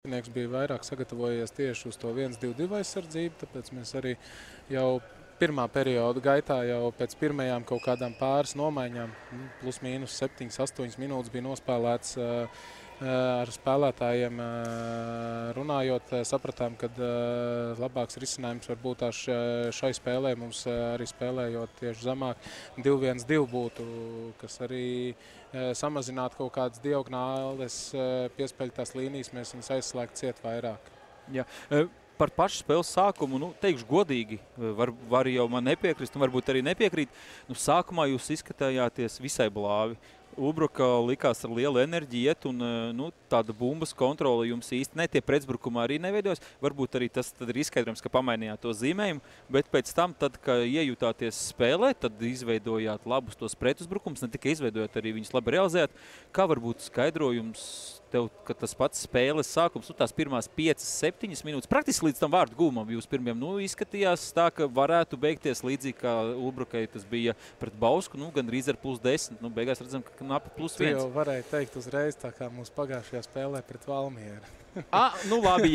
Pretinieks bija vairāk sagatavojies tieši uz to 1-2-2 aizsardzību, tāpēc mēs arī jau pirmā perioda gaitā, jau pēc pirmajām kaut kādām pāris nomaiņām, plus mīnus 7-8 minūtes bija nospēlēts ar spēlētājiem runājot, sapratām, ka labāks risinājums varbūt šai spēlē mums arī spēlējot tieši zemāk 2-1-2 būtu, kas arī samazināt kaut kādas diagonāles, piespēļtās līnijas, mēs viņus aizslēgt ciet vairāk. Jā. Par pašu spēles sākumu, teikšu godīgi, var jau man nepiekrist, un varbūt arī nepiekrīt. Sākumā jūs izskatījāties visai blāvi. Ubruka likās ar lielu enerģiju iet, un tāda bumbas kontrole jums īsti ne, tie pretsbrukumā arī neveidojas. Varbūt arī tas tad ir izskaidrojums, ka pamainījāt to zīmējumu, bet pēc tam, tad, kad iejutāties spēlē, tad izveidojāt labus tos pretuzbrukums, ne tikai izveidojāt, arī viņus labi realizējāt. Kā varbūt skaidrojums tev, ka tas pats spēles sākums, tās pirmās 5-7 minūtes, praktiski līdz tam vārdu gūmam jūs pirmiem, izskatījās tā, ka varētu beigties līdzīgi, kā Ubrukai tas bija pret Bausku, gandrīz ar +10. Beigās redzam, ka napi +1. Tu jau varēja teikt uzreiz, tā kā mūsu pagājušajā spēlē pret Valmieru. Labi,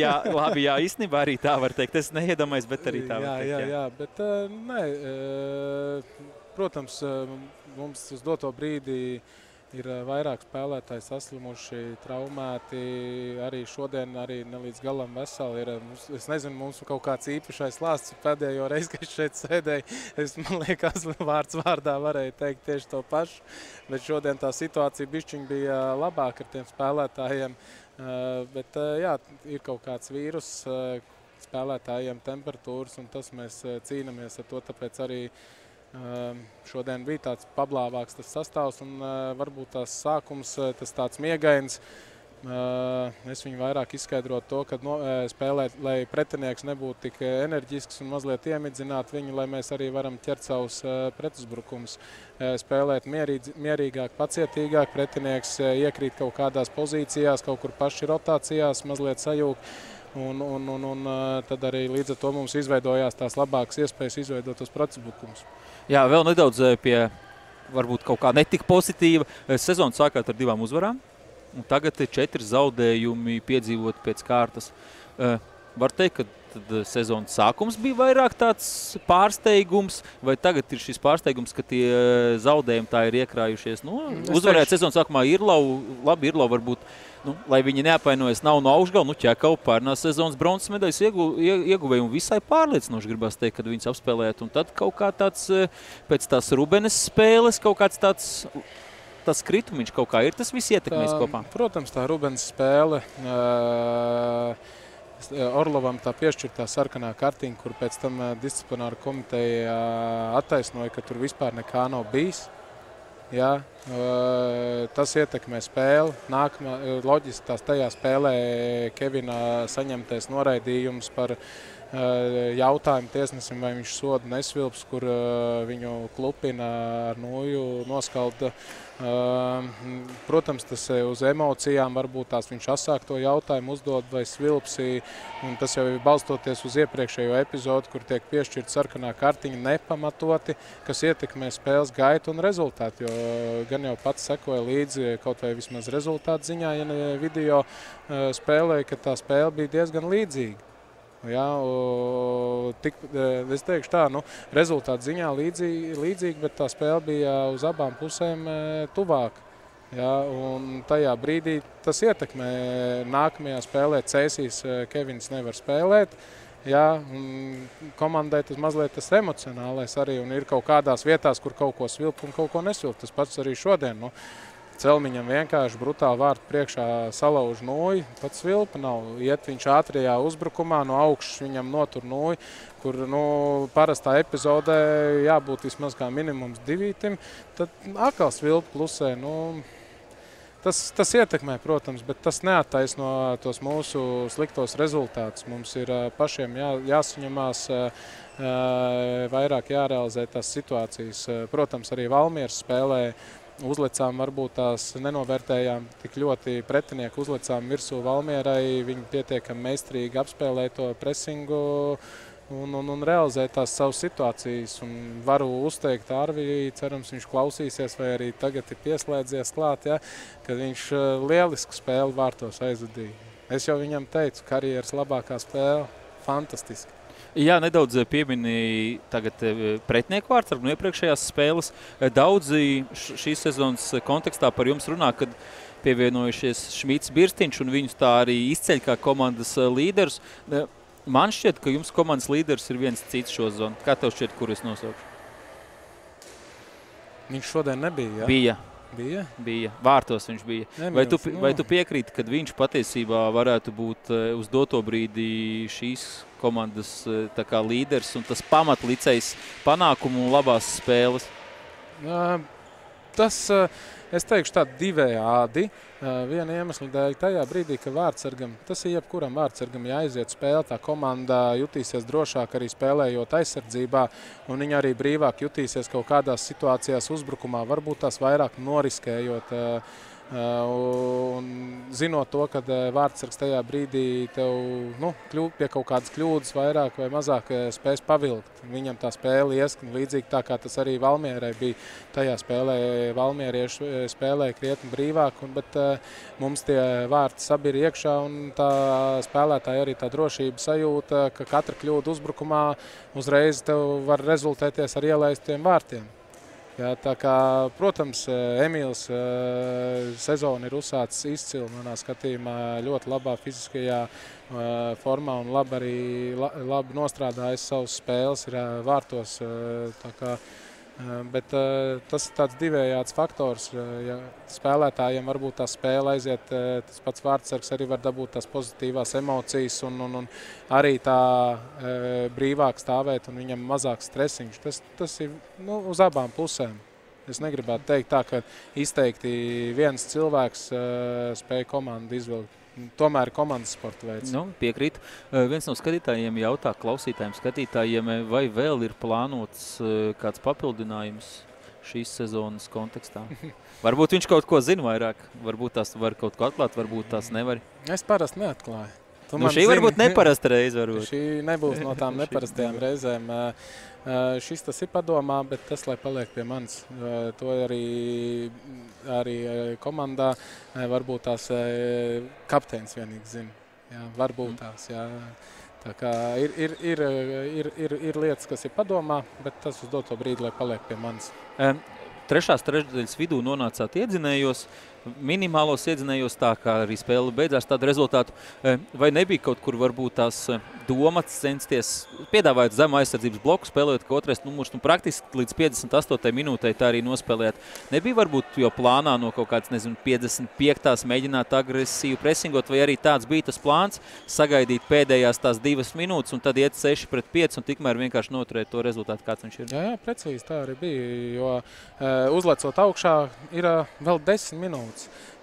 jā, īstenībā arī tā var teikt. Es neiedomājos, bet arī tā var teikt. Jā, bet nē, protams, mums uz doto brīdī ir vairāk spēlētāji saslimuši, traumēti, arī šodien arī ne līdz galam veseli ir. Es nezinu, mums kaut kāds īpašais lāsts pēdējo reizi, kad šeit sēdēju. Man liekas, vārds vārdā varēja teikt tieši to pašu, bet šodien tā situācija bišķiņ bija labāka ar tiem spēlētājiem. Bet jā, ir kaut kāds vīrus spēlētājiem, temperatūras, un tas mēs cīnamies ar to, tāpēc arī šodien bija tāds pablāvāks tas sastāvs, un varbūt tās sākums, tas tāds miegains. Es viņu vairāk izskaidrotu to, ka spēlēt, lai pretinieks nebūtu tik enerģisks un mazliet iemidzināt viņu, lai mēs arī varam ķert savus pretuzbrukumus. Spēlēt mierīgāk, pacietīgāk, pretinieks iekrīt kaut kādās pozīcijās, kaut kur paši rotācijās, mazliet sajūg. Un tad arī līdz ar to mums izveidojās tās labākas iespējas izveidot tos pretuzbrukumus. Jā, vēl nedaudz pie varbūt kaut kā netika pozitīva. Sezona sākāt ar 2 uzvarām, un tagad 4 zaudējumi piedzīvot pēc kārtas. Var teikt, ka tad sezonas sākums bija vairāk tāds pārsteigums, vai tagad ir šis pārsteigums, ka tie zaudējumi tā ir iekrājušies? Uzvarēt sezonas sākumā Irlau varbūt, lai viņi neapvainojas, nav no augšgala, Ķekava pērnās sezonas bronzas medaļas ieguvēja un visai pārliecinoši gribās teikt, kad viņus apspēlēt. Un tad kaut kā tāds, pēc tās Rubenes spēles, kaut kāds tas kritumiņš kaut kā ir, tas viss ietekmēs kopā? Protams, tā Rubenes spēle, Orlovam tā piešķirtā sarkanā kartiņa, kur pēc tam disciplināra komiteja attaisnoja, ka tur vispār nekā nav bijis. Jā, tas ietekmē spēli. Loģiski tajā spēlē Kevina saņemtais noraidījums par jautājumu tiesnesim, vai viņš soda nesvilps, kur viņu klupina ar nūju noskalda. Protams, tas uz emocijām varbūt tās viņš asāk to jautājumu uzdod vai svilpsi, un tas jau ir balstoties uz iepriekšējo epizodu, kur tiek piešķirta sarkanā kartiņa nepamatoti, kas ietekmē spēles gaitu un rezultātu, jo gan jau pats sekoja līdzi kaut vai vismaz rezultātu ziņā, ja ne video spēlēja, ka tā spēle bija diezgan līdzīga. Jā, es teikšu tā, rezultātu ziņā līdzīgi, bet tā spēle bija uz abām pusēm tuvāk. Jā, un tajā brīdī tas ietekmē. Nākamajā spēlē Cēsīs Kevins nevar spēlēt. Jā, un komandai tas mazliet tas emocionālais arī, un ir kaut kādās vietās, kur kaut ko svilp un kaut ko nesvilp. Tas pats arī šodien. Celmiņam vienkārši brutāli vārtu priekšā salauž nūju, pat svilpa nav. Iet viņš ātrajā uzbrukumā, no augšas viņam notur nūju, kur parastā epizodē jābūt vismaz kā minimums 2, tad atkal svilpa klusē. Tas ietekmē, protams, bet tas neattaisno tos mūsu sliktos rezultātus. Mums ir pašiem jāsaņemās, vairāk jārealizē tās situācijas. Protams, arī Valmieras spēlē uzlicām, varbūt tās nenovērtējām tik ļoti pretinieku, uzlicām virsū Valmierai, viņi pietiekami meistarīgi apspēlē to presingu un realizē tās savas situācijas. Un varu uzteikt Arviju, cerams, viņš klausīsies vai arī tagad ir pieslēdzies klāt, ja, kad viņš lielisku spēli vārtos aizvadīja. Es jau viņam teicu, karjeras labākā spēle. Fantastiski. Jā, nedaudz pieminēja tagad pretinieku vārds, no iepriekšējās spēles. Daudzi šīs sezonas kontekstā par jums runā, kad pievienojušies Šmits, Birstiņš un viņus tā arī izceļ kā komandas līderus. Man šķiet, ka jums komandas līderis ir viens cits šo zonu. Kā tev šķiet, kur es nosaukšu? Viņš šodien nebija, ja? Bija? Vārtos viņš bija. Emīls, Vai tu piekrīti, ka viņš patiesībā varētu būt uz doto brīdi šīs komandas tā kā līderis un tas pamatlicējs panākumu un labās spēles? Tas, es teikšu tā divējādi. Viena iemesla dēļ tajā brīdī, ka vārtsargam, tas ir jebkuram vārtsargam jāaiziet spēle, tā komanda jutīsies drošāk arī spēlējot aizsardzībā, un viņi arī brīvāk jutīsies kaut kādās situācijās uzbrukumā, varbūt tās vairāk noriskējot. Un zinot to, ka vārtsargs tajā brīdī tev pie kaut kādas kļūdas vairāk vai mazāk spēs pavilkt. Viņam tā spēle ieskan līdzīgi tā, kā tas arī Valmierai bija. Tajā spēlē valmierieši spēlēja krietni brīvāk, bet mums tie vārti sabir iekšā un tā spēlētāja arī tā drošība sajūta, ka katra kļūda uzbrukumā uzreiz tev var rezultēties ar ielaistiem vārtiem. Jā, tā kā, protams, Emīls sezonu ir uzsācis izcili manā skatījumā ļoti labā fiziskajā formā un labi nostrādājis savus spēles, ir vārtos. Tā kā, bet tas ir tāds divējāds faktors. Ja spēlētājiem varbūt tā spēle aiziet, tas pats vārtsargs arī var dabūt tās pozitīvās emocijas un arī tā brīvāk stāvēt un viņam mazāk stresiņš. Tas ir uz abām pusēm. Es negribētu teikt tā, ka izteikti viens cilvēks spēja komandu izvilkt. Tomēr komandas sporta veids. Piekrīt. Viens no skatītājiem jautā skatītājiem, vai vēl ir plānots kāds papildinājums šīs sezonas kontekstā? Varbūt viņš kaut ko zina vairāk, varbūt tās var kaut ko atklāt, varbūt tās nevar. Es parasti neatklāju. Šī varbūt neparasta reize. Šī nebūs no tām neparastajām reizēm. Šis tas ir padomā, bet tas, lai paliek pie manis, to arī komandā varbūt tās kapteinis vienīgi zina. Jā, varbūt tās, jā. Tā kā ir lietas, kas ir padomā, bet tas uz doto brīdi, lai paliek pie manis. Trešās trešdaļas vidū nonācāt iedzinējos, minimālos iedzinējos, tā kā arī spēle beidzās tādu rezultātu. Vai nebija kaut kur varbūt tās domas censties, piedāvājot zemu aizsardzības bloku, spēlējot kā otrais numurs, praktiski līdz 58. minūtei tā arī nospēlējāt? Nebija varbūt jau plānā no kaut kāds, 55. mēģināt agresīvu presingot, vai arī tāds bija tas plāns, sagaidīt pēdējās tās 2 minūtes un tad iet 6-5 un tikmēr vienkārši noturēt to rezultātu, kāds viņš ir? Jā, precīzi tā arī bija, jo uzlecot augšā ir vēl 10 minūtes.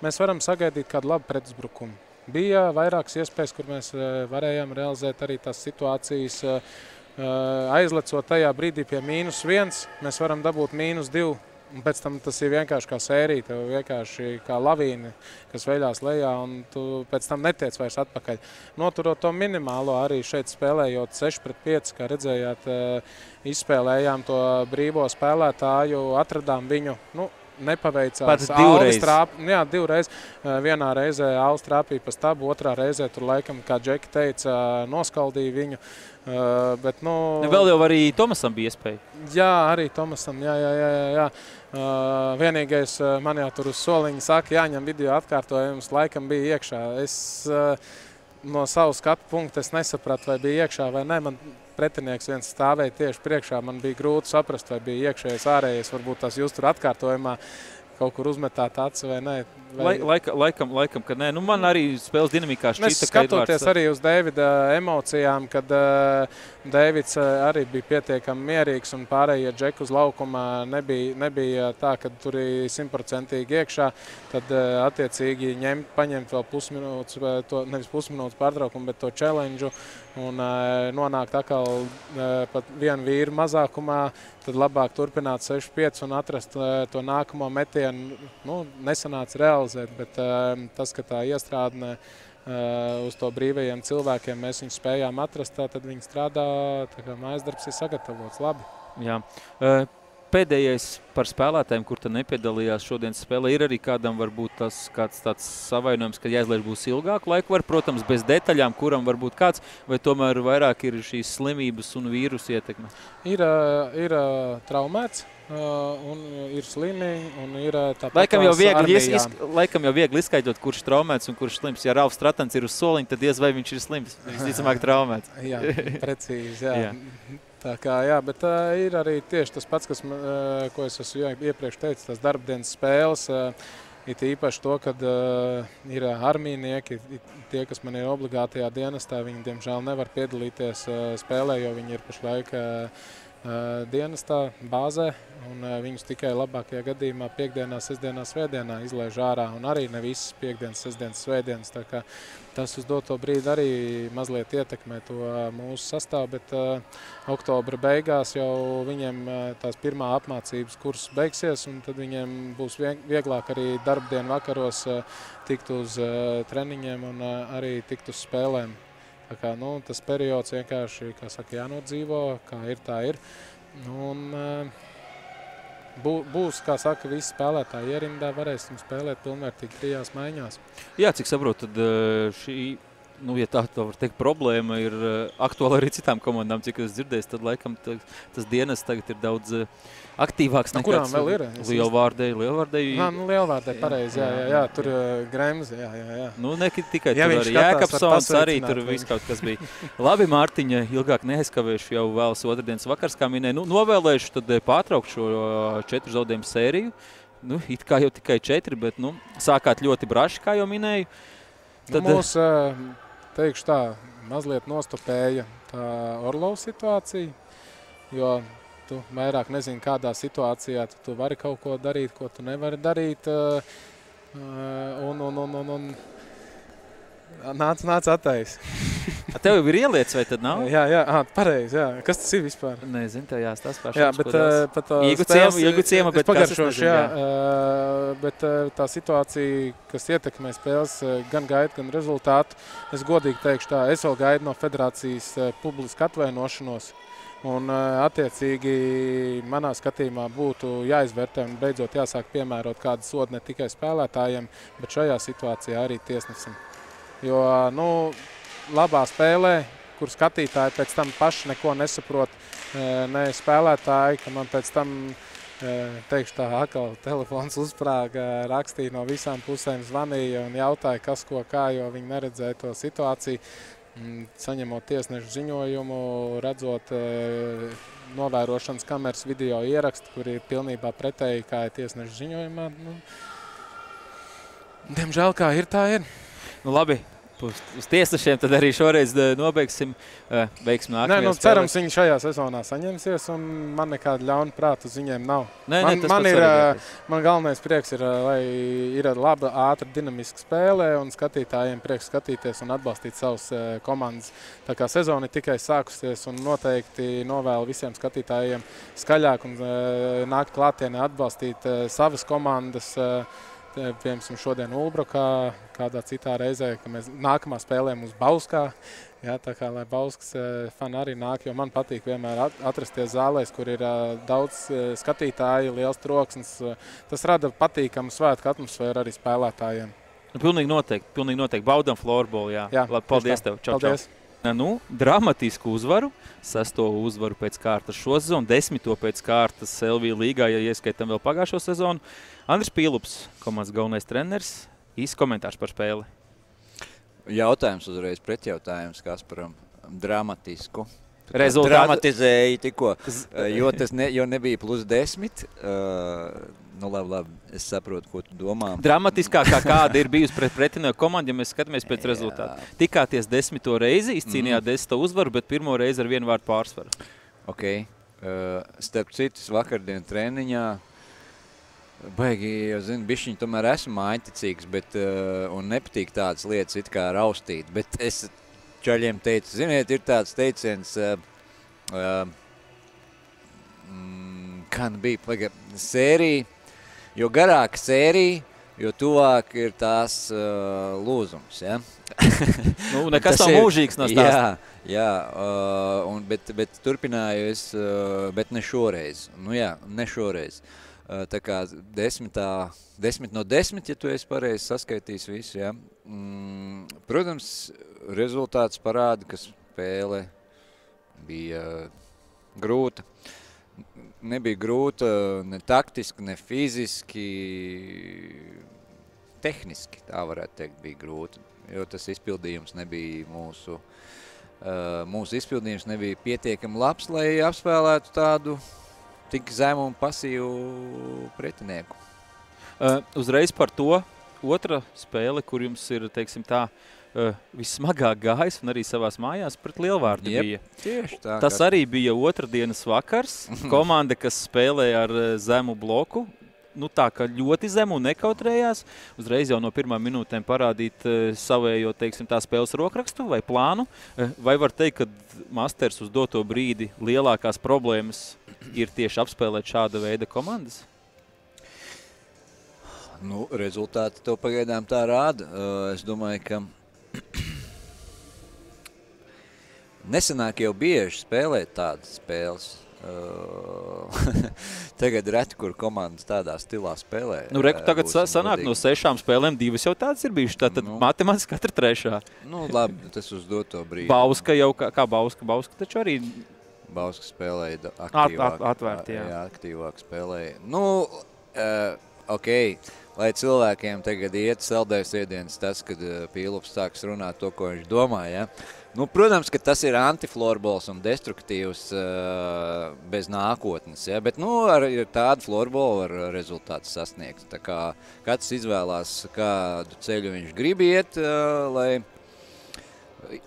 Mēs varam sagaidīt kādu labu pretuzbrukumu. Bija vairākas iespējas, kur mēs varējām realizēt arī tās situācijas. Aizlecot tajā brīdī pie -1, mēs varam dabūt -2. Un pēc tam tas ir vienkārši kā sērija, tev vienkārši kā lavīna, kas veļās lejā, un tu pēc tam netiec vairs atpakaļ. Noturot to minimālo arī šeit spēlējot 6-5, kā redzējāt, izspēlējām to brīvo spēlētāju, atradām viņu, nepaveicās. Pats divreiz. Divreiz. Vienā reizē Alvis trāpīja pa stabu, otrā reizē tur laikam, kā Džeki teica, noskaldīja viņu. Bet, vēl jau arī Tomasam bija iespēja. Jā, arī Tomasam, jā. Vienīgais man jau tur uz soliņa saka, jāņem video atkārtojums, laikam bija iekšā. Es no savu skatu punktu es nesapratu, vai bija iekšā vai ne. Man pretinieks viens stāvēja tieši priekšā, man bija grūti saprast, vai bija iekšējais, ārējais, varbūt tās jūs tur atkārtojumā kaut kur uzmetāt aci vai nē. Laikam, ka nē. Man arī spēles dinamikā šķita, ka skatoties arī uz Dēvida emocijām, kad Dēvids arī bija pietiekami mierīgs un pārējie džeki uz laukuma nebija tā, ka tur ir 100% iekšā, tad attiecīgi paņemt vēl pusminūtes, nevis pusminūtes pārtraukumu, bet to challenge un nonākt atkal pat vienu vīru mazākumā, tad labāk turpināt 6-5 un atrast to nākamo metienu. Nesanāca realizēt, bet tas, ka tā iestrādne uz to brīvajiem cilvēkiem mēs viņus spējām atrast, tad viņi strādā, tā kā mājas darbs ir sagatavots labi. Jā. pēdējais par spēlētājiem, kur tad nepiedalījās šodienas spēlē, ir arī kādam varbūt kāds tāds savainojums, ka jāizlaiž būs ilgāku laiku, protams, bez detaļām, kuram varbūt kāds, vai tomēr vairāk ir šīs slimības un vīrusu ietekme? Ir traumēts. Un ir slimi, un ir tāpat laikam jau viegli izskaidrot, kurš traumēts un kurš slims. Ja Ralfs Stratans ir uz soliņa, tad diez vai viņš ir slims. Viņš ticamāk traumēts. Jā, precīzi, jā. Tā kā, jā, bet ir arī tieši tas pats, ko es esmu iepriekš teicis, tās darbdienas spēles. It īpaši to, kad ir armijnieki, tie, kas man ir obligātajā dienestā, viņi, diemžēl, nevar piedalīties spēlē, jo viņi ir pašlaik dienestā, bāzē, un viņus tikai labākajā gadījumā piekdienā, sestdienā, svētdienā izlaiž ārā, un arī ne visas piekdienas, sestdienas, svētdienas. Tā kā tas uz doto brīdi arī mazliet ietekmē to mūsu sastāvu, bet oktobra beigās jau viņiem tās pirmā apmācības kurs beigsies, un tad viņiem būs vieglāk arī darbdienu vakaros tikt uz treniņiem un arī tikt uz spēlēm. Tā kā, tas periods vienkārši, kā saka, jānodzīvo, kā ir, tā ir. Un būs, kā saka, visi spēlētāji ierindā, varēsim spēlēt pilnvērtīgi 3 maiņās. Jā, cik saprotu, tad šī, ja tā var teikt, problēma ir aktuāla arī citām komandām, cik es dzirdēju, tad laikam tas dienas tagad ir daudz aktīvāks nekā kurām vēl ir? Lielvārdei. Lielvārdei, pareizi, jā, tur Gremze, jā. Ne tikai tur arī Jēkabsons, arī tur viss kaut kas bija. Labi, Mārtiņa, ilgāk neaizkavēšu, jau vēlas otrdienas vakars, kā minēju. Novēlēšu tad pārtraukt šo 4 zaudējumu sēriju. It kā jau tikai 4, bet sākāt ļoti braši, kā jau minēju. Tad mūs, teikšu tā, mazliet nostopēja tā Orlova situācija, jo tu vairāk nezini, kādā situācijā tu vari kaut ko darīt, ko tu nevari darīt. Un nāc attais. Tev jau ir ieliec, vai tad nav? Jā, pareizi, jā. Kas tas ir vispār? Nezinu, tev jāstās pašams. Jā, bet Ilgu ciema, bet kas es nezinu, jā. Bet tā situācija, kas ietekmē spēles gan gaidu, gan rezultātu, es godīgi teikšu tā, es vēl gaidu no federācijas publisku atvainošanos. Un attiecīgi manā skatījumā būtu jāizvērtē un beidzot jāsāk piemērot kādu sodu ne tikai spēlētājiem, bet šajā situācijā arī tiesnesim. Jo, labā spēlē, kur skatītāji pēc tam paši neko nesaprot, ne spēlētāji, ka man pēc tam, teikšu tā, atkal telefons uzsprāga, rakstīja no visām pusēm, zvanīja un jautāja, kas ko kā, jo viņi neredzēja to situāciju. Saņemot tiesnešu ziņojumu, redzot novērošanas kameras video ierakstu, kur ir pilnībā pretēji, kā ir tiesnešu ziņojumā. Diemžēl, kā ir, tā ir. Labi. Uz tiesnešiem tad arī šoreiz nobeigsim. Veiksim nākamajā spēlē. Cerams, viņi šajā sezonā saņemsies, un man nekāda ļauna prāta uz viņiem nav. Man galvenais prieks ir, lai ir laba, ātra, dinamiska spēle, un skatītājiem prieks skatīties un atbalstīt savus komandas. Tā kā sezona ir tikai sākusies, un noteikti novēlu visiem skatītājiem skaļāk un nākt klātienē atbalstīt savas komandas. Piemēram, šodien Ulbrokā, kādā citā reizē, ka mēs nākamā spēlējam uz Bauskā. Jā, tā kā, lai Bauskas fani arī nāk, jo man patīk vienmēr atrasties zālēs, kur ir daudz skatītāju, liels troksnis. Tas rada patīkamu svētku atmosfēru arī spēlētājiem. Pilnīgi noteikti. Baudam florbolu, jā. Labi, paldies tev. Čau. Dramatisku uzvaru, 6. uzvaru pēc kārtas šo sezonu, 10. pēc kārtas LV līgā, ja ieskaitam vēl pagājušo sezonu. Andris Pīlups, komandas galvenais treneris, īsts komentārs par spēli. Jautājums uzreiz pretjautājums Kasparam. Dramatisku. Dramatizēja tikko, jo nebija +10. Labi, es saprotu, ko tu domā. Dramatiskākā kāda ir bijusi pret pretinieku komandu, ja mēs skatāmies pēc rezultātu. Tikāties 10. reizi, izcīnījāt 10. uzvaru, bet pirmo reizi ar 1 vārdu pārsvaru. Ok. Starp citus vakardien treniņā baigi, bišķiņ tomēr esmu mājiņticīgs, bet un nepatīk tādas lietas it kā raustīt, bet es čaļiem teicu, ziniet, ir tāds teiciens, kad bija sērija, jo garāka sērija, jo tuvāk ir tās lūzums, ja? Nekas nav mūžīgs no stāsta. Jā, bet turpināju es, bet ne šoreiz. Nu jā, ne šoreiz. Tā kā 10 no 10, ja tu esi pareizi saskaitījis visu, jā. Protams, rezultāts parāda, ka spēle bija grūta. Nebija grūta ne taktiski, ne fiziski, tehniski, tā varētu teikt, bija grūta. Jo tas izpildījums nebija mūsu izpildījums nebija pietiekami labs, lai apspēlētu tādu tik zemu un pasīvu pretinieku. Uzreiz par to otra spēle, kur jums ir, teiksim tā, vissmagāk gājis un arī savās mājās pret Lielvārdu bija. Tieši tā. Tas arī bija otrdienas vakars. Komanda, kas spēlēja ar zemu bloku, nu tā, ka ļoti zemu un nekautrējās, uzreiz jau no pirmām minūtēm parādīt savējo, teiksim, tā spēles rokrakstu vai plānu. Vai var teikt, ka Masters uz doto brīdi lielākās problēmas ir tieši apspēlēt šāda veida komandas? Nu, rezultāti to pagaidām tā rāda. Es domāju, ka nesenāk jau bieži spēlēt tādas spēles. Tagad reti, kur komandas tādā stilā spēlē. Nu, reku tagad sanāk no 6 spēlēm 2 jau tādas ir bijušas, tātad matemātiski katra 3. Nu, labi, tas uz doto brīdi. Bauska jau, kā Bauska taču arī... Bauska spēlēja atvērti, jā. Jā, aktīvāk spēlēja. Nu, okei. Lai cilvēkiem tagad iet saldējs iedienas tas, kad Pīlups sāks runāt to, ko viņš domā, ja? Nu, protams, ka tas ir antiflorbols un destruktīvs bez nākotnes, ja? Bet, nu, ar tādu florbolu var rezultātus sasniegt. Tā kā katrs izvēlās, kādu ceļu viņš grib iet, lai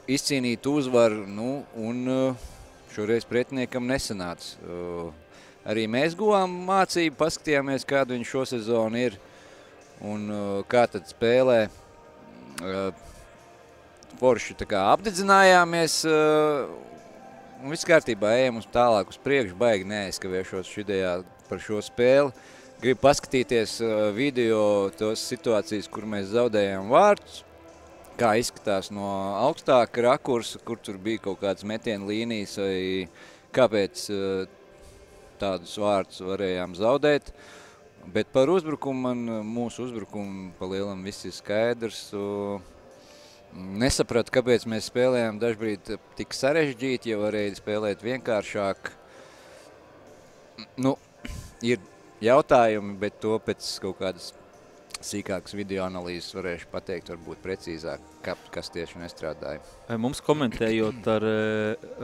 izcīnītu uzvaru, nu, un šoreiz pretiniekam nesanāca. Arī mēs guvām mācību, paskatījāmies, kādu viņš šo sezonu ir. Un kā tad spēlē, forši tā kā apdedzinājāmies, un viss kārtībā ejam uz tālāk uz priekšu, baigi neaizkavēšos šidējā par šo spēli. Gribu paskatīties video tos situācijas, kur mēs zaudējām vārtus, kā izskatās no augstāka rakursa, kur tur bija kaut kādas metienu līnijas, vai kāpēc tādus vārtus varējām zaudēt. Bet par uzbrukumu mūsu uzbrukumu pa lielam viss ir skaidrs. Nesapratu, kāpēc mēs spēlējām dažbrīd tik sarežģīti, ja varēja spēlēt vienkāršāk. Nu, ir jautājumi, bet to pēc kaut kādas sīkākas video analīzes varēšu pateikt, varbūt precīzāk, kas tieši nestrādāja. Mums komentējot ar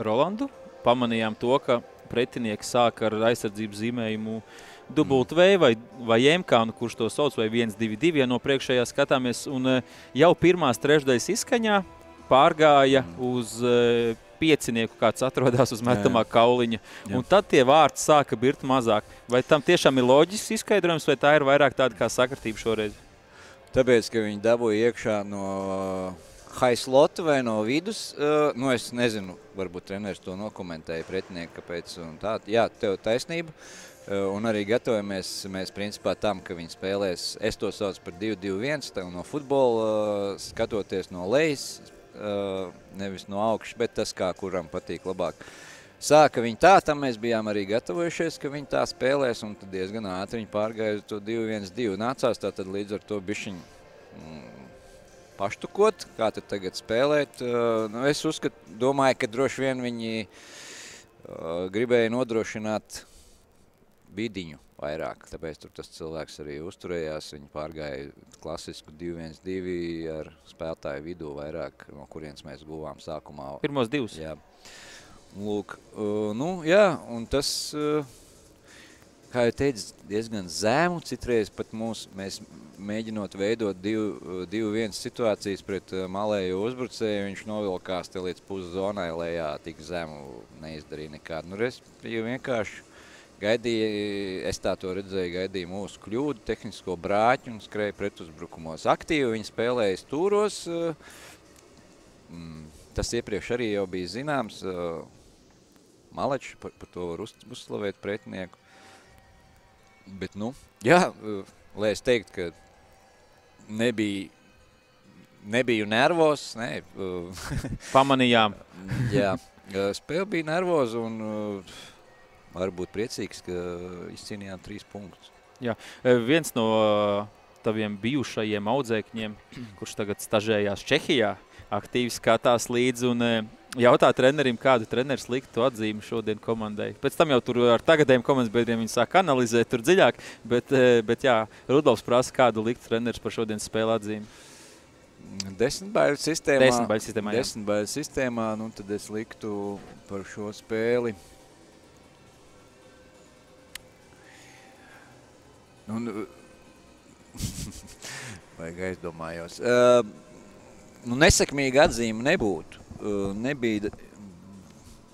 Rolandu, pamanījām to, ka pretinieki sāk ar aizsardzības zīmējumu W vai MK, kurš to sauc, vai 1-2-2, ja no priekšējā skatāmies, un jau pirmās trešdaļas izskaņā pārgāja uz piecinieku, kāds atrodas uz metamā kauliņa, un tad tie vārti sāka birt mazāk. Vai tam tiešām ir loģisks izskaidrojums, vai tā ir vairāk tāda kā sakritība šoreiz? Tāpēc, ka viņi dabūja iekšā no high slota vai no vidus, nu es nezinu, varbūt treneris to nokomentēja pretinieki, kāpēc un tā. Jā, tev taisnība. Un arī gatavojamies mēs principā tam, ka viņi spēlēs, es to saucu par 2-2-1, no futbola skatoties no lejas, nevis no augšas, bet tas, kā kuram patīk labāk. Sāka viņi tā, tam mēs bijām arī gatavojušies, ka viņi tā spēlēs, un tad diezgan ātri viņi pārgāja uz to 2-1-2. Nācās tātad līdz ar to bišķiņu paštukot, kā tad tagad spēlēt. Nu, es domāju, ka droši vien viņi gribēja nodrošināt vidiņu vairāk, tāpēc tur tas cilvēks arī uzturējās, viņi pārgāja klasisku 2-1-2 ar spēlētāju vidū vairāk, no kurienes mēs guvām sākumā. Pirmos 2. Jā. Lūk, nu jā, un tas, kā jau teicu, diezgan zēmu, citreiz pat mēs mēģinot veidot 2-1 situācijas pret malējo uzbrucēju, viņš novilkās te līdz puszonai lejā, tik zemu neizdarīja nekādu. Nu, respektīvi vienkārši gaidīja, es tā to redzēju, gaidīja mūsu kļūdu, tehnisko brāķi un skrēja pretuzbrukumos. Aktīvi viņi spēlēja stūros, tas iepriekš arī jau bija zināms, Malečs, par to var uzslavēt pretinieku. Bet, nu, jā, lai es teiktu, ka nebiju nervos, Pamanījām. Jā, spēle bija nervoza un varbūt priecīgs, ka izcīnījām 3 punktus. Jā, viens no taviem bijušajiem audzēkņiem, kurš tagad stažējās Čehijā, aktīvi skatās līdzi un jautā trenerim, kādu treneris liktu atzīmi šodien komandai. Pēc tam jau tur ar tagadējiem komandas biedriem viņi sāk analizēt tur dziļāk, bet jā, Rudolfs prasa, kādu liktu treneris par šodien spēli atzīmi. 10 baiļu sistēmā. 10 baiļu sistēmā, jā. 10 baiļu sistēmā, nu tad es liktu par šo spēli. Vajag aizdomājos. Nesekmīga atzīme nebūtu.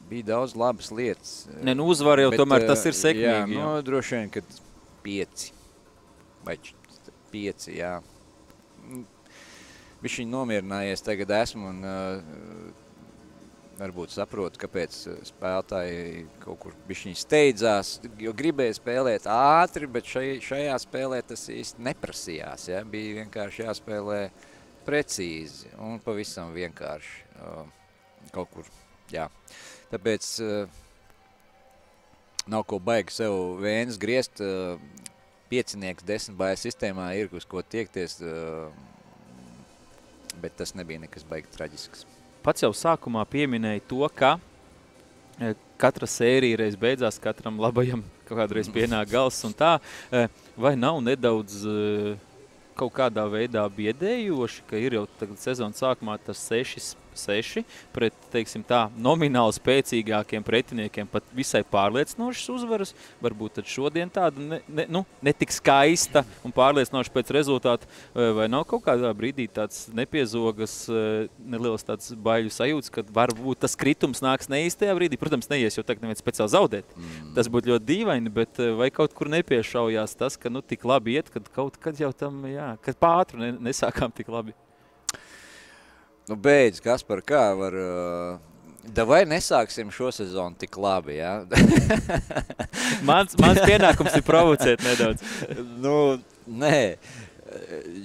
Bija daudz labas lietas. Uzvar jau tomēr tas ir sekmīgi. Jā, droši vien, kad 5 vai 5, jā. Bišķiņ nomierinājies tagad esmu un varbūt saprotu, kāpēc spēlētāji kaut kur bišķiņ steidzās, jo gribēja spēlēt ātri, bet šajā spēlē tas īsti neprasījās. Ja? Bija vienkārši jāspēlē precīzi un pavisam vienkārši kaut kur. Jā. Tāpēc nav ko baigi sev vēnas griezt. Piecinieks 10 baiļu sistēmā ir uz ko tiekties, bet tas nebija nekas baigi traģisks. Pats jau sākumā pieminēja to, ka katra sērija reiz beidzās, katram labajam kādreiz pienāk gals un tā. Vai nav nedaudz kaut kādā veidā biedējoši, ka ir jau tagad sezonas sākumā tas 6 pret, teiksim tā, nomināli spēcīgākiem pretiniekiem, pat visai pārliecinošas uzvaras. Varbūt tad šodien tāda ne tik skaista un pārliecinoša pēc rezultātu, vai nav kaut kādā brīdī tāds nepiezogas, neliels tāds baiļu sajūts, kad varbūt tas kritums nāks neīstajā brīdī. Protams, neies jau tagad neviens speciāli zaudēt. Tas būtu ļoti dīvaini, bet vai kaut kur nepiešaujās tas, ka tik labi iet, kad kaut kad jau tam, jā, kad pātru nesākām tik labi. Beidz, Kaspar, kā var... Davai nesāksim šo sezonu tik labi, jā? Mans pienākums ir provocēt nedaudz. Nē.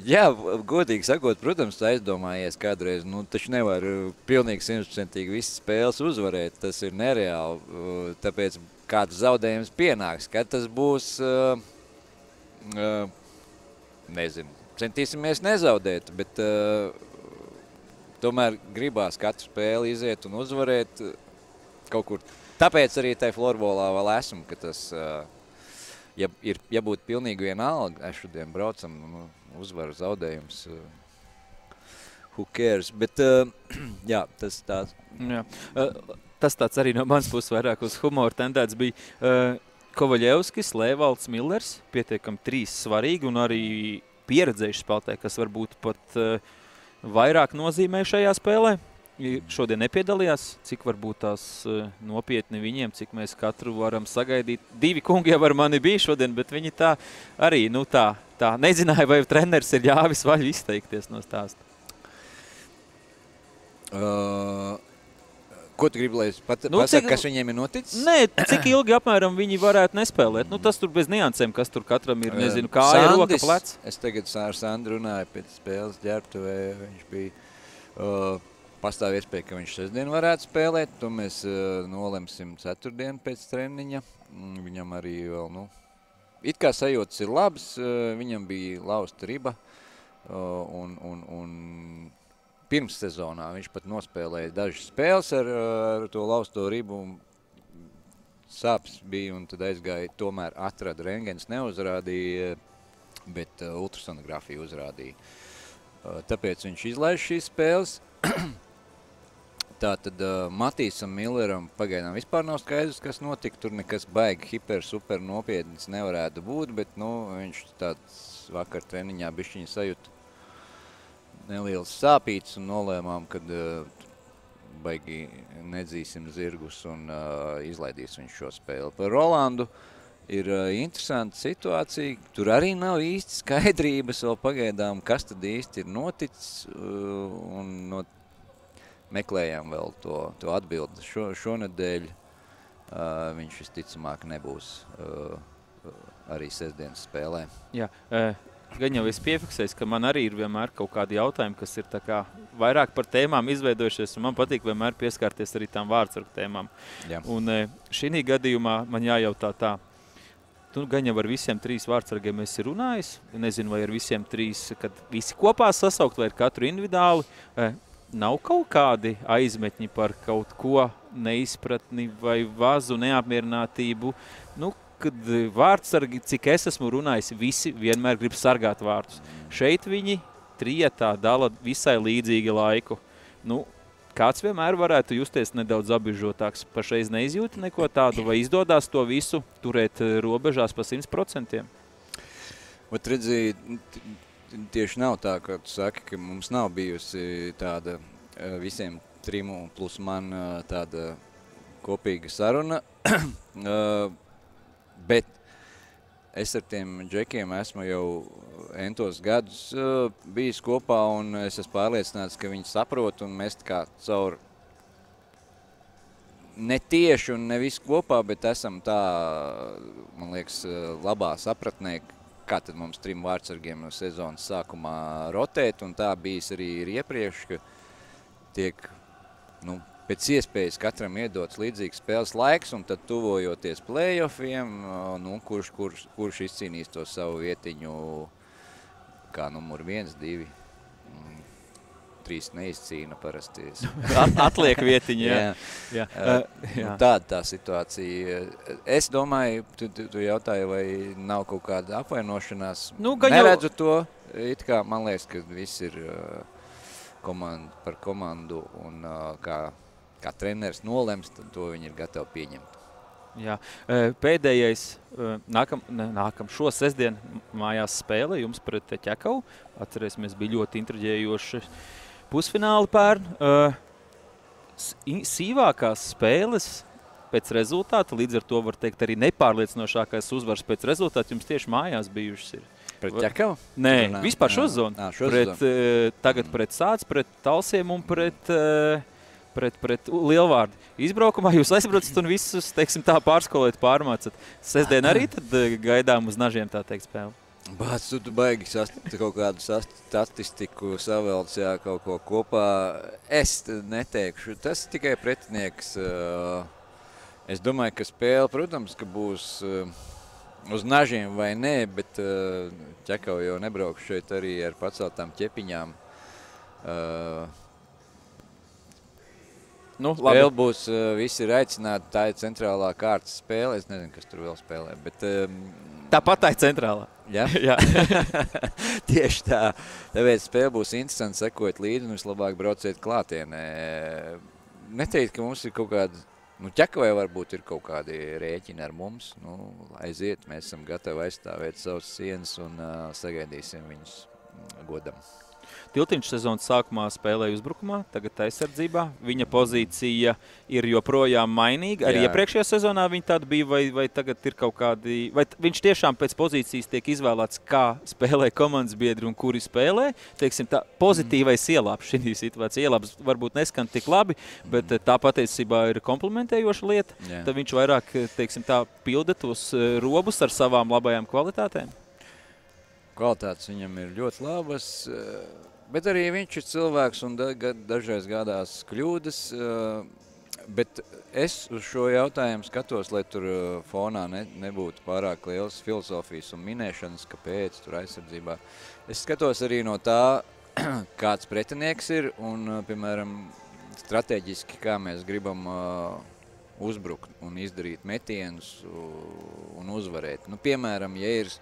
Jā, godīgi sakot, protams, aizdomājies kādreiz. Taču nevar pilnīgi 100% visas spēles uzvarēt. Tas ir nereāli. Tāpēc kāds zaudējums pienāks. Kad tas būs, nezinu, centīsimies nezaudēt, bet... Tomēr gribās katru spēli iziet un uzvarēt kaut kur. Tāpēc arī tai florbolā vēl esmu, ka tas, ja būtu pilnīgi vienalga, es šodien braucam, uzvaru zaudējums, who cares, bet jā, tas tāds. Jā. Tas tāds arī no manas puses vairāk uz humoru tendēts bija Kovaļevskis, Lēvalds, Millers, pietiekami 3 svarīgi un arī pieredzējuši spēlētāji, kas varbūt pat vairāk nozīmē šajā spēlē. Šodien nepiedalījās, cik varbūt tās nopietni viņiem, cik mēs katru varam sagaidīt. 2 kungi jau ar mani bija šodien, bet viņi tā arī, tā nezināja, vai treneris ir ļāvis vaļu izteikties no stāsta. Ko tu gribi, lai es pasaka, kas viņiem ir noticis? Nē, cik ilgi apmēram viņi varētu nespēlēt. Tas tur bez niansēm, kas tur katram ir, nezinu, kāja, roka, plecs. Es tagad ar Sandru runāju pēc spēles ģērbtuvē. Viņš bija pastāv iespēja, ka viņš sestdien varētu spēlēt. To mēs nolemsim ceturtdien pēc treniņa. Viņam arī vēl, it kā sajūtas ir labas. Viņam bija lausta riba un pirms sezonā viņš pat nospēlēja dažas spēles ar to lausto ribu. Sāpes bija un tad aizgāja, tomēr atrada rengens, neuzrādīja, bet ultrasonografiju uzrādīja. Tāpēc viņš izlaiž šīs spēles. Tātad Matīsam Milleram pagaidām vispār nav skaidrs, kas notika. Tur nekas baigi super nopietnis nevarētu būt, bet viņš tāds vakar treniņā bišķiņu sajūta neliels sāpīts un nolēmām, kad baigi nedzīsim zirgus un izlaidīs viņš šo spēli. Par Rolandu ir interesanta situācija. Tur arī nav īsti skaidrības vēl pagaidām, kas tad īsti ir noticis un meklējām vēl to atbildi. Šonedēļ viņš visticamāk nebūs arī sestdienas spēlē. Jā, gan jau es piefiksēju, ka man arī ir vienmēr kaut kādi jautājumi, kas ir tā kā vairāk par tēmām izveidojušies, un man patīk vienmēr pieskārties arī tām vārdsargu tēmām. Jā. Un šī gadījumā man jājautā tā, tu gan jau ar visiem 3 vārdsargiem esi runājis, nezinu, vai ar visiem 3, kad visi kopā sasaukt, vai ar katru individuāli, nav kaut kādi aizmetņi par kaut ko neizpratni vai vazu neapmierinātību, nu, kad vārdsargi, cik es esmu runājis, visi vienmēr grib sargāt vārdus. Šeit viņi trietā dala visai līdzīgi laiku. Nu, kāds vienmēr varētu justies nedaudz apbižotāks, pašreiz neizjūta neko tādu, vai izdodās to visu turēt robežās pa 100%? Ot, redzi, tieši nav tā, ka tu saki, ka mums nav bijusi tāda visiem 3 plus man tāda kopīga saruna. Bet es ar tiem džekiem esmu jau entos gadus bijis kopā, un es esmu pārliecināts, ka viņi saprot, un mēs tā kā caur ne tieši un ne visu kopā, bet esam tā, man liekas, labā sapratnē, kā tad mums 3 vārdsargiem no sezonas sākumā rotēt, un tā bijis arī iepriekš, ka tiek, nu, pēc iespējas katram iedots līdzīgs spēles laiks, un tad tuvojoties play-offiem, nu, kurš izcīnīs to savu vietiņu kā numur 1, 2, 3 neizcīna parasti. Atliek vietiņi, jā. Jā. Tāda tā situācija. Es domāju, tu jautāji, vai nav kaut kāda apvainošanās. Nu, neredzu to. It kā man liekas, ka viss ir par komandu, un kā treneris nolems, tad to viņi ir gatavi pieņemt. Jā. Pēdējais, šo sestdienu mājās spēle jums pret Ķekavu. Atcerēsimies, bija ļoti intriģējoši pusfināli pērn. Sīvākās spēles pēc rezultāta, līdz ar to var teikt arī nepārliecinošākais uzvars pēc rezultāta jums tieši mājās bijušas ir. Pret Ķekavu? Nē, vispār šo zonu. Tagad pret Sāc, pret Talsiem un pret Lielvārdu. Izbraukumā jūs aizbraucat un visus, teiksim tā, pārskolēt, pārmācat. Sestdien arī tad gaidām uz nažiem, tā teikt, spēli. Bāc, tu baigi kaut kādu statistiku savelc, jā, kaut ko kopā. Es neteikšu, tas tikai pretinieks. Es domāju, ka spēle, protams, ka būs uz nažiem vai nē, bet Ķekava jau nebraukšu šeit arī ar paceltām ķepiņām. Spēle būs, visi ir aicināti, tā ir centrālā kārtas spēle. Es nezinu, kas tur vēl spēlē, bet... Tāpat tā ir centrālā. Ja? Jā. Tieši tā. Tāpēc spēle būs interesanti, sekot līdzi un vislabāk brauciet klātienē. Neteikt, ka mums ir kaut kādi, Ķekavai varbūt ir kaut kādi rēķini ar mums. Aiziet, mēs esam gatavi aizstāvēt savas sienas un sagaidīsim viņus godam. Tiltiņš sezonas sākumā spēlēja uzbrukumā, tagad aizsardzībā. Viņa pozīcija ir joprojām mainīga. Arī iepriekšējā sezonā viņa tāda bija, vai tagad ir kaut kādi... Vai viņš tiešām pēc pozīcijas tiek izvēlēts, kā spēlē komandas biedri un kuri spēlē? Teiksim, tā pozitīvais ielāps šī situācija. Ielāps varbūt neskan tik labi, bet tā patiesībā ir komplementējoša lieta. Jā. Tad viņš vairāk, teiksim, tā pilda tos robus ar savām labajām kvalitātēm. Kvalitātes viņam ir ļoti labas, bet arī viņš ir cilvēks un dažreiz gādās kļūdas, bet es uz šo jautājumu skatos, lai tur fonā nebūtu pārāk liels filozofijas un minēšanas, kāpēc tur aizsardzībā. Es skatos arī no tā, kāds pretinieks ir un, piemēram, strateģiski, kā mēs gribam uzbrukt un izdarīt metienus un uzvarēt. Piemēram, ja ir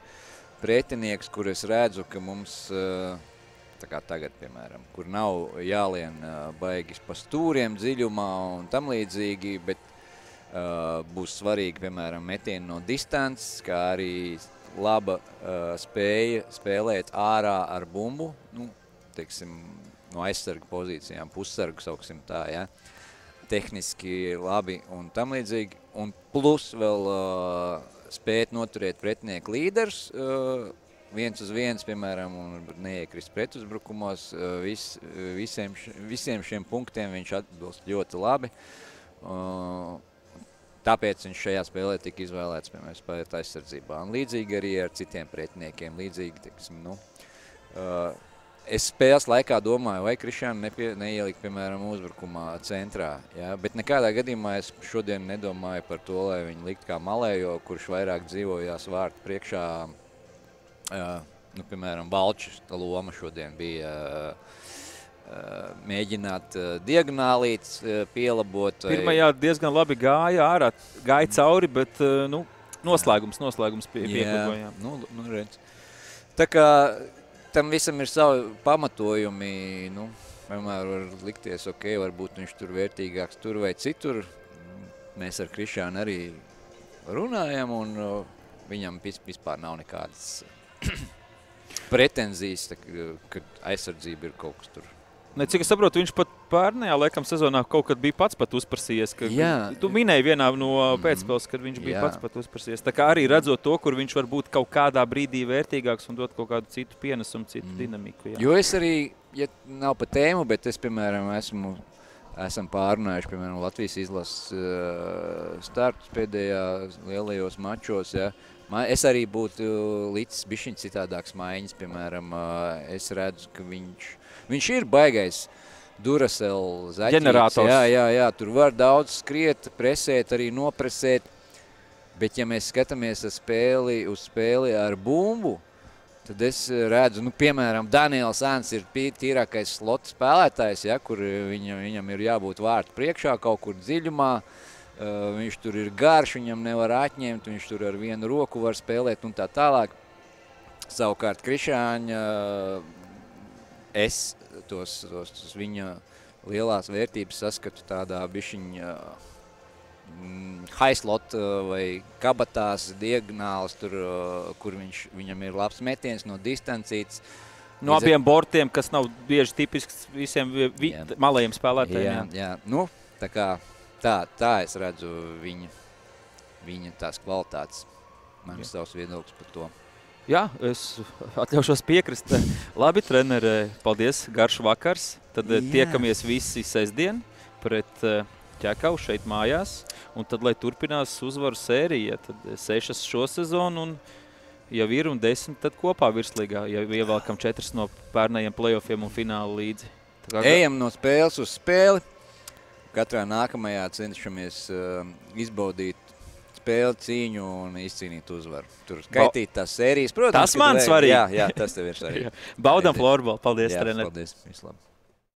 pretinieks, kur es redzu, ka mums, tā kā tagad, piemēram, kur nav jālien baigi pa stūriem dziļumā un tam līdzīgi, bet būs svarīgi, piemēram, metieni no distances, kā arī laba spēja spēlēt ārā ar bumbu, teiksim, no aizsarga pozīcijām, pussargu sauksim tā, ja, tehniski labi un tam līdzīgi, un plus vēl spēt noturēt pretinieku līderus, 1 uz 1, piemēram, un neiekrist pretuzbrukumos. Visiem šiem punktiem viņš atbilst ļoti labi. tāpēc viņš šajā spēlē tika izvēlēts, piemēram, spēlēt aizsardzībā. Un līdzīgi arī ar citiem pretiniekiem. Līdzīgi, tiksim, es spēles laikā domāju, vai Krišānu neielikt, piemēram, uzbrukumā centrā. Ja? Bet nekādā gadījumā es šodien nedomāju par to, lai viņu likt kā malējo, kurš vairāk dzīvojās vārtu priekšā. Piemēram, Balčs loma šodien bija mēģināt diagonālītes pielabot. Pirmajā diezgan labi gāja cauri, bet noslēgums pieklājām. Redz. Tā kā tam visam ir savi pamatojumi, vienmēr var likties, varbūt viņš tur vērtīgāks tur vai citur. Mēs ar Krišānu arī runājam, un viņam vispār nav nekādas pretenzijas, ka aizsardzība ir kaut kas tur. Cik es saprotu, viņš pat pērnējā laikam sezonā kaut kad bija pats pat uzprasījies. Tu minēji vienā no pēcspēles, kad viņš bija pats pat uzprasījies. Tā kā arī redzot to, kur viņš var būt kaut kādā brīdī vērtīgāks un dot kaut kādu citu pienesumu, citu dinamiku. Jā. Jo es arī, ja nav pa tēmu, bet es, piemēram, esam pārunājuši, piemēram, Latvijas izlases startus pēdējā lielajos mačos, ja. Es arī būtu līdz bišķiņ citādāks maiņas, piemēram, es redzu, ka viņš ir baigais Duracell zaķīts. Ģenerators. Jā, tur var daudz skriet, presēt, arī nopresēt, bet ja mēs skatāmies uz spēli ar bumbu, tad es redzu, piemēram, Daniels Ants ir tīrākais slota spēlētājs, ja, kur viņam ir jābūt vārtu priekšā kaut kur dziļumā. Viņš tur ir garš, viņam nevar atņemt, viņš tur ar vienu roku var spēlēt un tā tālāk. Savukārt Krišāņa, es tos viņa lielās vērtības saskatu tādā bišķiņa high slot vai kabatās diagonāls, tur, kur viņam ir labs metiens no distancītes. No abiem bortiem, kas nav bieži tipisks visiem malējiem spēlētājiem. Jā. Tā kā tā es redzu viņa tās kvalitātes. Man ir savs viedoklis par to. Jā, es atļaušos piekrist. Labi, treneri, paldies, garš vakars. Tad tiekamies visi sestdien pret Ķekavu šeit mājās. Un tad, lai turpinās uzvaru sērija, tad 6 šo sezonu un jau ir un 10 tad kopā virslīgā, ja ievelkam 4 no pērnējiem playoffiem un finālu līdzi. Ejam no spēles uz spēli. Katrā nākamajā cenšamies izbaudīt spēli, cīņu un izcīnīt uzvaru. Tur skaitīt tās sērijas, protams. Tas man svarīgi. Jā, tas tev ir svarīgi. Baudam florbolu. Paldies, treneri. Paldies, vislabāk.